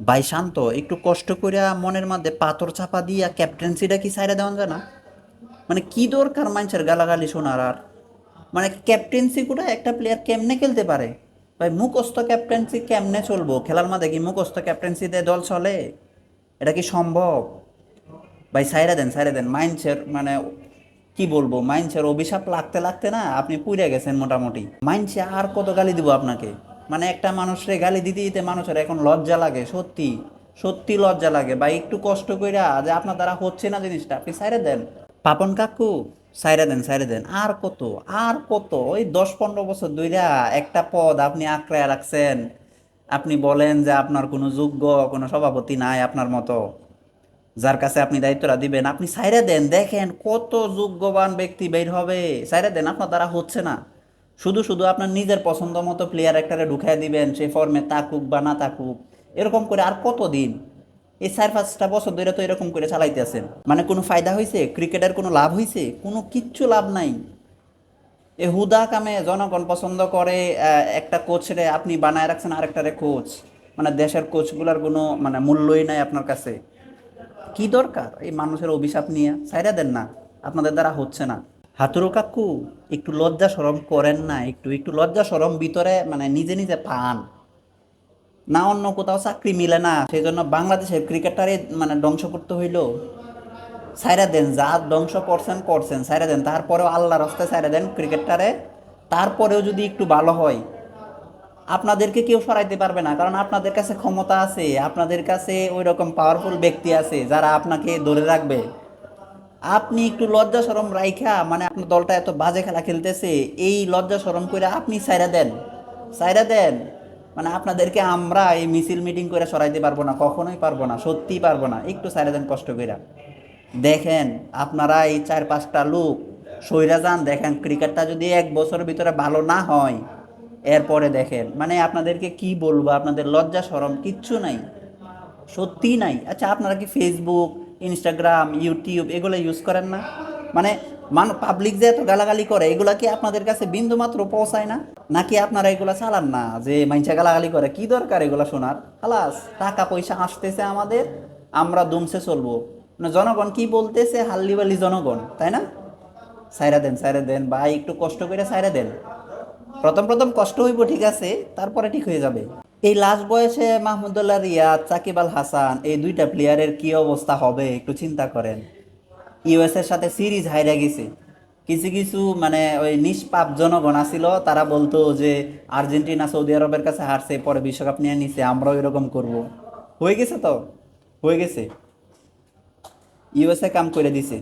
ভাই শান্ত, একটু কষ্ট কইরা মনের মধ্যে পাথর চাপা দিয়া ক্যাপ্টেন্সিটা কি ছাইড়া দেওয়া যায় না? মানে কি দরকার মানুষের গালাগালি শোনার? আর মানে ক্যাপ্টেন্সি করে একটা প্লেয়ার কেমনে খেলতে পারে? ভাই মুখস্থ ক্যাপ্টেন্সি কেমনে চলবো খেলার মাঝে? কি মুখস্থ ক্যাপ্টেন্সি দিয়ে দল চলে? এটা কি সম্ভব? ভাই সাইরা দেন মাইন্ডসের মানে কি বলবো, মাইন্ডসের অভিশাপ লাগতে লাগতে না আপনি পুড়ে গেছেন মোটামুটি। মাইন্ডসে আর কত গালি দিব আপনাকে? মানে একটা মানুষরে গালি দিতে দিতে মানুষের এখন লজ্জা লাগে, সত্যি সত্যি লজ্জা লাগে ভাই। একটু কষ্ট কইরা যে আপনার দ্বারা হচ্ছে না জিনিসটা, আপনি সাইরা দেন। পাপন কাকু, সাইরা দেন। আর কত, আর কত? ওই 10-15 বছর ধইরা একটা পদ আপনি আঁকড়ায় রাখছেন। আপনি বলেন যে আপনার কোনো যোগ্য কোনো সভাপতি নাই আপনার মতো, যার কাছে আপনি দায়িত্বটা দিবেন। আপনি সাইরা দেন, দেখেন কত যোগ্যবান ব্যক্তি বের হবে। সাইরা দেন, আপনার দ্বারা হচ্ছে না। শুধু শুধু আপনার নিজের পছন্দ মতো প্লেয়ার একটারে ঢুকাই দিবেন, সেই ফর্মে থাকুক বা না থাকুক। এরকম করে আর কতদিন? এই 4-5টা বছর ধরে তো এরকম করে চালাইতেছেন। মানে কোনো ফায়দা হয়েছে? ক্রিকেটের কোনো লাভ হয়েছে? কোনো কিচ্ছু লাভ নাই। এ হুদা কামে জনগণ পছন্দ করে একটা কোচরে আপনি বানায় রাখছেন আরেকটারে কোচ। মানে দেশের কোচগুলার কোনো মানে মূল্যই নাই আপনার কাছে। কি দরকার এই মানুষের অভিশাপ নিয়ে? ছাইড়া দেন না, আপনাদের দ্বারা হচ্ছে না। হাতুরু কাকু, একটু লজ্জা শরম করেন না? একটু একটু লজ্জা শরম ভিতরে মানে নিজে নিজে পান না? অন্য কোথাও চাকরি মিলে না সেই জন্য বাংলাদেশের ক্রিকেটারে মানে ধ্বংস করতে হইলো? ছাইড়া দেন, যা ধ্বংস করছেন করছেন, ছাইড়া দেন। তারপরেও আল্লাহর রাস্তায় ছাইড়া দেন ক্রিকেটটারে। তারপরেও যদি একটু ভালো হয়, আপনাদেরকে কেউ সরাইতে পারবে না, কারণ আপনাদের কাছে ক্ষমতা আছে, আপনাদের কাছে ওই রকম পাওয়ারফুল ব্যক্তি আছে যারা আপনাকে ধরে রাখবে। আপনি একটু লজ্জা শরম রাইখা মানে আপনার দলটা এত বাজে খেলা খেলতেছে, এই লজ্জা শরম করে আপনি সাইরা দেন, সাইরা দেন। মানে আপনাদেরকে আমরা এই মিছিল মিটিং করে সরাইতে পারবো না, কখনোই পারবো না, সত্যিই পারবো না। একটু সাইরা দেন কষ্ট কইরা। দেখেন আপনারা এই 4-5টা লোক সইরা যান, দেখেন ক্রিকেটটা যদি 1 বছরের ভিতরে ভালো না হয়, এরপরে দেখেন মানে আপনাদেরকে কি বলবো, আপনাদের লজ্জা শরম কিচ্ছু নাই, সত্যিই নাই। আচ্ছা আপনারা কি ফেসবুক, ইনস্টাগ্রাম, ইউটিউব এগুলো ইউজ করেন না? মানে পাবলিক যে এত গালাগালি করে, এগুলা কি আপনাদের কাছে বিন্দু মাত্র পৌঁছায় না? নাকি আপনারা এগুলা চালান না? যে মাইনসা গালাগালি করে কি দরকার এগুলা শোনার? খালাস, টাকা পয়সা আসতেছে আমাদের, আমরা দুমসে চলবো। মানে জনগণ কি বলতেছে, হাল্লিবালি জনগণ, তাই না? সাইরা দেন ভাই, একটু কষ্ট করে সাইরা দেন। প্রথম প্রথম কষ্ট হইব, ঠিক আছে, তারপরে ঠিক হয়ে যাবে। এই লাস্ট বয়সে মাহমুদুল্লাহ রিয়াদ, সাকিব আল হাসান, এই দুইটা প্লেয়ারের কি অবস্থা হবে একটু চিন্তা করেন। ইউএস এর সাথে সিরিজ হাইরা গেছে। কিছু কিছু মানে ওই নিষ্পাপ জনগণ আছিল, তারা বলতো যে আর্জেন্টিনা সৌদি আরবের কাছে হারছে, পরে বিশ্বকাপ নিয়ে নিছে, আমরাও এরকম করব। হয়ে গেছে তো, হয়ে গেছে। ইউএসএ কাম করে দিছে।